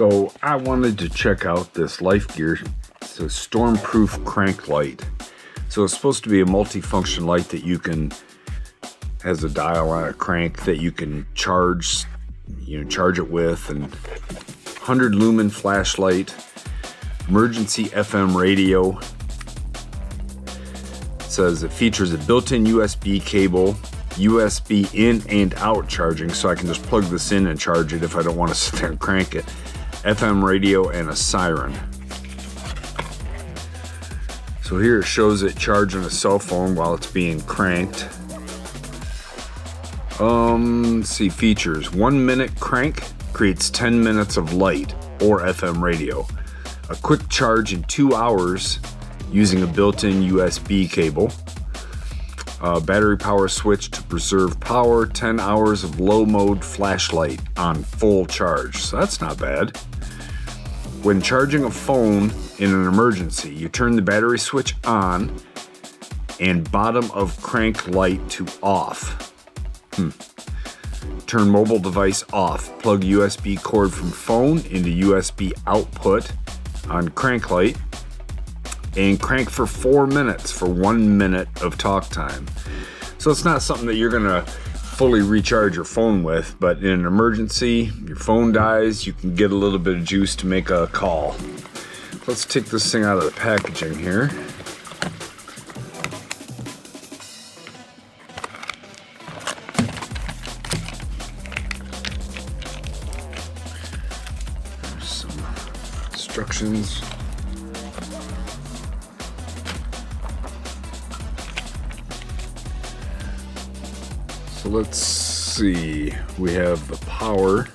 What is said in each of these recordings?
So I wanted to check out this Life Gear Stormproof Cranklight. So it's supposed to be a multifunction light that you can, has a dial on a crank that you can charge, charge it with, and 100 lumen flashlight, emergency FM radio. It says it features a built-in USB cable, USB in and out charging, so I can just plug this in and charge it if I don't want to sit there and crank it. FM radio and a siren. So here it shows it charging a cell phone while it's being cranked. Let's see, features. 1 minute crank creates 10 minutes of light or FM radio. A quick charge in 2 hours using a built-in USB cable. Battery power switch to preserve power. 10 hours of low mode flashlight on full charge. So that's not bad. When charging a phone in an emergency, you turn the battery switch on and bottom of crank light to off. Turn mobile device off. Plug USB cord from phone into USB output on crank light and crank for 4 minutes for 1 minute of talk time. So it's not something that you're gonna fully recharge your phone with, but in an emergency, your phone dies, you can get a little bit of juice to make a call. Let's take this thing out of the packaging here. There's some instructions. So let's see, we have the power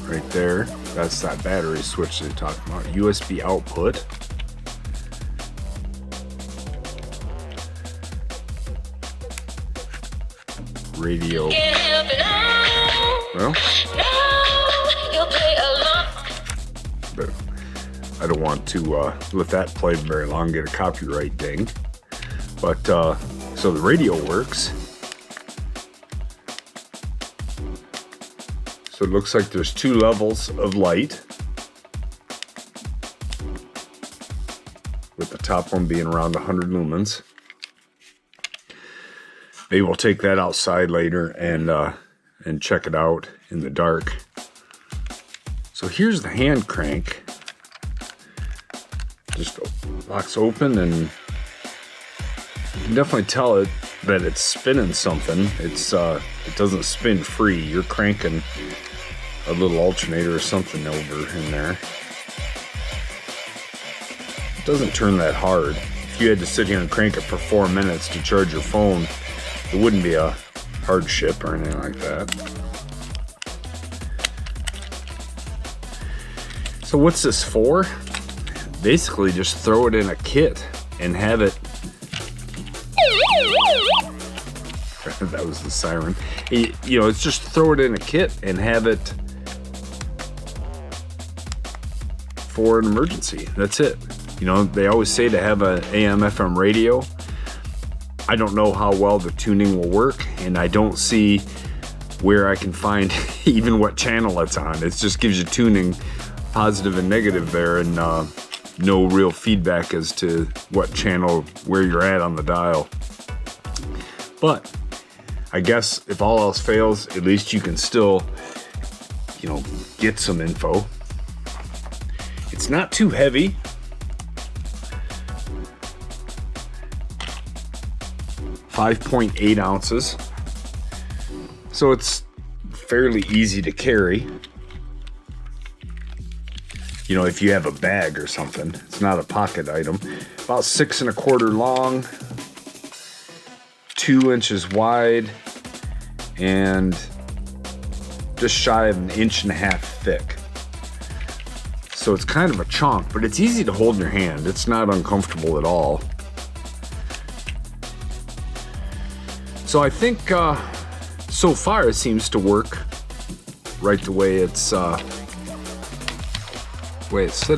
right there. That's that battery switch they talked about. USB output. Radio. Well, but I don't want to let that play very long, get a copyright ding. But so the radio works. So it looks like there's 2 levels of light, with the top one being around 100 lumens. Maybe we'll take that outside later and check it out in the dark. So here's the hand crank. Just locks open, and you can definitely tell it that it's spinning something. It doesn't spin free. You're cranking a little alternator or something over in there. It doesn't turn that hard. If you had to sit here and crank it for 4 minutes to charge your phone, it wouldn't be a hardship or anything like that. So what's this for? Basically just throw it in a kit and have it. That was the siren. It's just throw it in a kit and have it for an emergency. That's it. They always say to have an AM FM radio. I don't know how well the tuning will work, and I don't see where I can find even what channel it's on. It just gives you tuning, positive and negative there, and no real feedback as to what channel, where you're at on the dial. But I guess if all else fails, at least you can still, get some info. It's not too heavy. .8 ounces. So it's fairly easy to carry. If you have a bag or something. It's not a pocket item. About 6 1/4 long, 2 inches wide, and just shy of 1.5 inches thick. So it's kind of a chunk, but it's easy to hold in your hand. It's not uncomfortable at all. So I think so far it seems to work right the way it said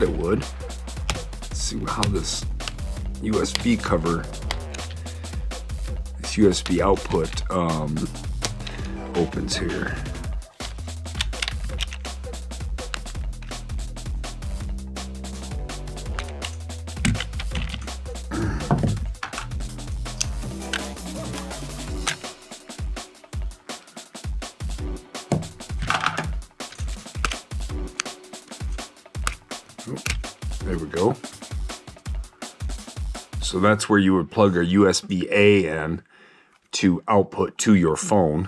it would. Let's see how this USB cover, this USB output opens here. There we go. So that's where you would plug a USB-A in to output to your phone.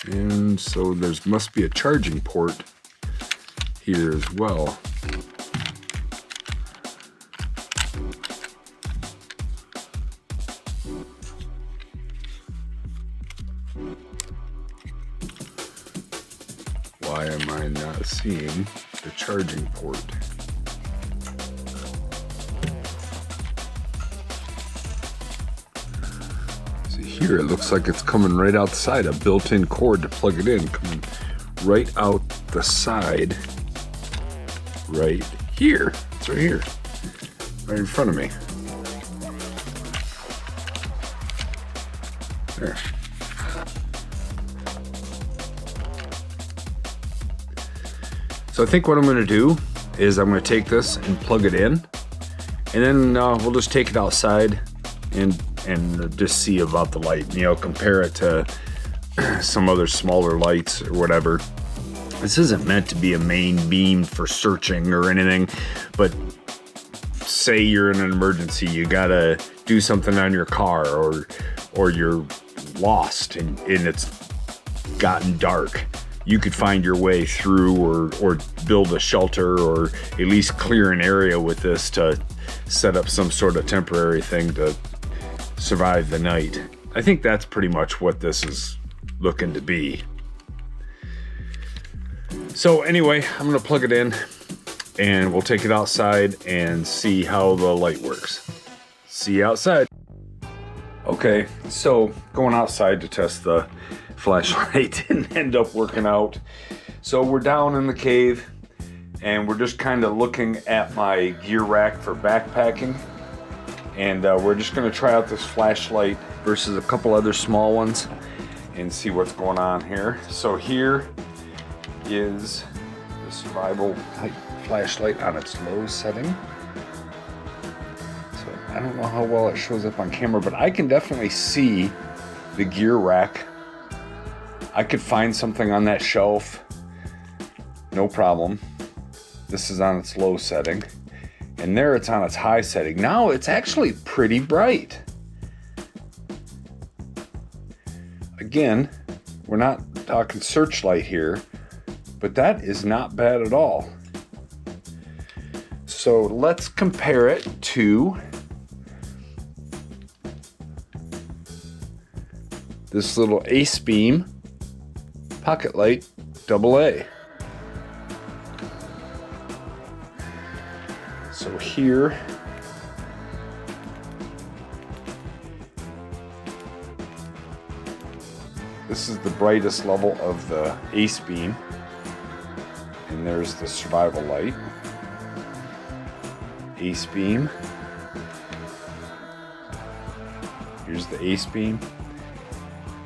And so there must be a charging port here as well. Why am I not seeing the charging port? See here, it looks like it's coming right outside, a built-in cord to plug it in, coming right out the side, right here. It's right here, right in front of me. There. So I think what I'm going to do is I'm going to take this and plug it in, and then we'll just take it outside and just see about the light. You know, compare it to some other smaller lights or whatever. This isn't meant to be a main beam for searching or anything, but say you're in an emergency, you gotta do something on your car, or you're lost and it's gotten dark. You could find your way through or build a shelter or at least clear an area with this to set up some sort of temporary thing to survive the night. I think that's pretty much what this is looking to be. So anyway, I'm going to plug it in and we'll take it outside and see how the light works. See you outside. Okay, so going outside to test the flashlight didn't end up working out. So we're down in the cave and we're just kind of looking at my gear rack for backpacking, and we're just going to try out this flashlight versus a couple other small ones and see what's going on here. So here is the survival flashlight on its low setting. So I don't know how well it shows up on camera, but I can definitely see the gear rack. I could find something on that shelf, no problem. This is on its low setting, and there it's on its high setting. Now it's actually pretty bright. Again, we're not talking searchlight here, but that is not bad at all. So let's compare it to this little Ace Beam Pocket Light AA. So here this is the brightest level of the Ace Beam, and there's the survival light. Ace Beam. Here's the Ace Beam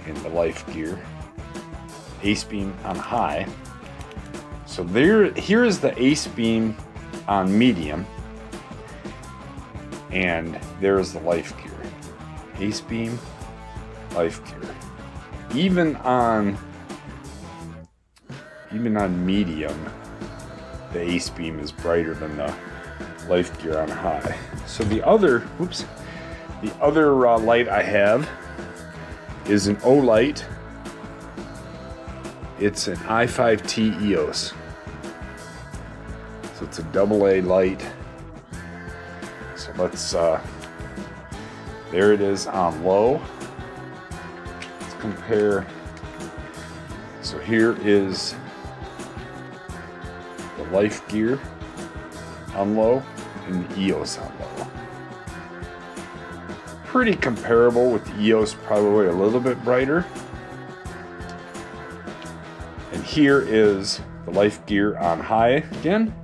and the Life Gear. Ace Beam on high. So here is the Ace Beam on medium, and there is the Life Gear. Ace Beam, Life Gear. Even on medium, the Ace Beam is brighter than the Life Gear on high. So the other light I have is an O-Light. It's an i5T EOS. So it's a AA light. So let's, there it is on low. Let's compare. So here is the Life Gear on low and the EOS on low. Pretty comparable, with the EOS probably a little bit brighter. And here is the Life Gear on high again,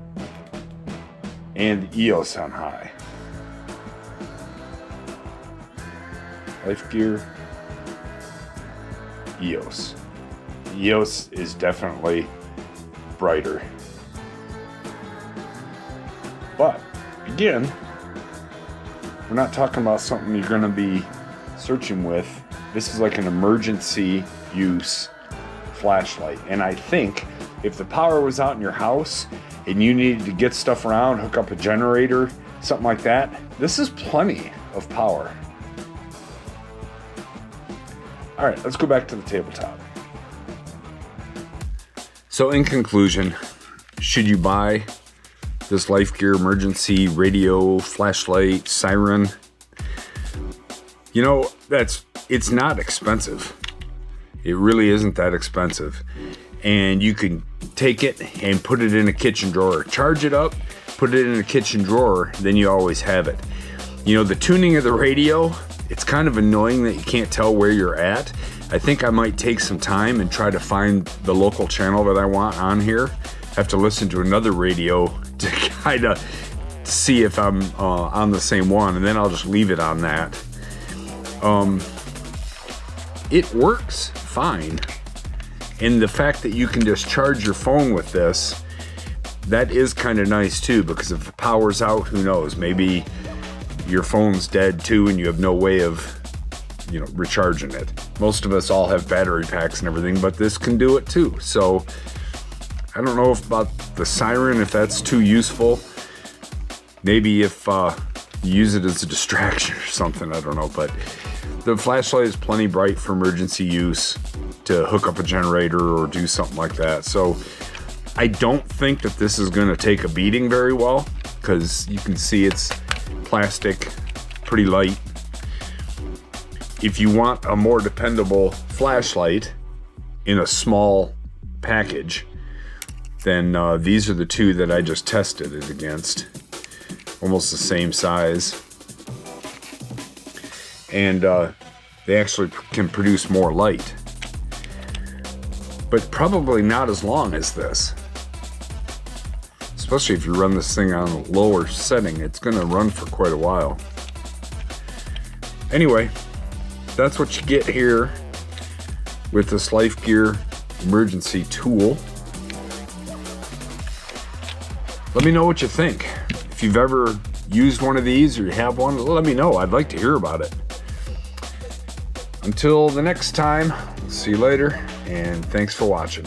and the EOS on high. Life Gear, EOS. The EOS is definitely brighter. But again, we're not talking about something you're going to be searching with. This is like an emergency use flashlight. And I think if the power was out in your house and you needed to get stuff around, hook up a generator, something like that, this is plenty of power. All right, let's go back to the tabletop. So in conclusion, should you buy this Life Gear emergency radio, flashlight, siren? You know, it's not expensive. It really isn't that expensive. And you can take it and put it in a kitchen drawer. Charge it up, put it in a kitchen drawer, then you always have it. You know, the tuning of the radio, it's kind of annoying that you can't tell where you're at. I think I might take some time and try to find the local channel that I want on here. I have to listen to another radio to kind of see if I'm on the same one, and then I'll just leave it on that. It works fine. And the fact that you can just charge your phone with this, that is kind of nice too, because if the power's out, who knows, maybe your phone's dead too and you have no way of, you know, recharging it. Most of us all have battery packs and everything, but this can do it too. So I don't know about the siren, if that's too useful. Maybe if you use it as a distraction or something, I don't know. But the flashlight is plenty bright for emergency use to hook up a generator or do something like that. So I don't think that this is going to take a beating very well, because you can see it's plastic, pretty light. If you want a more dependable flashlight in a small package, then these are the two that I just tested it against. Almost the same size. And they actually can produce more light. But probably not as long as this. Especially if you run this thing on a lower setting, it's going to run for quite a while. Anyway, that's what you get here with this Life Gear emergency tool. Let me know what you think. If you've ever used one of these or you have one, let me know. I'd like to hear about it. Until the next time, see you later, and thanks for watching.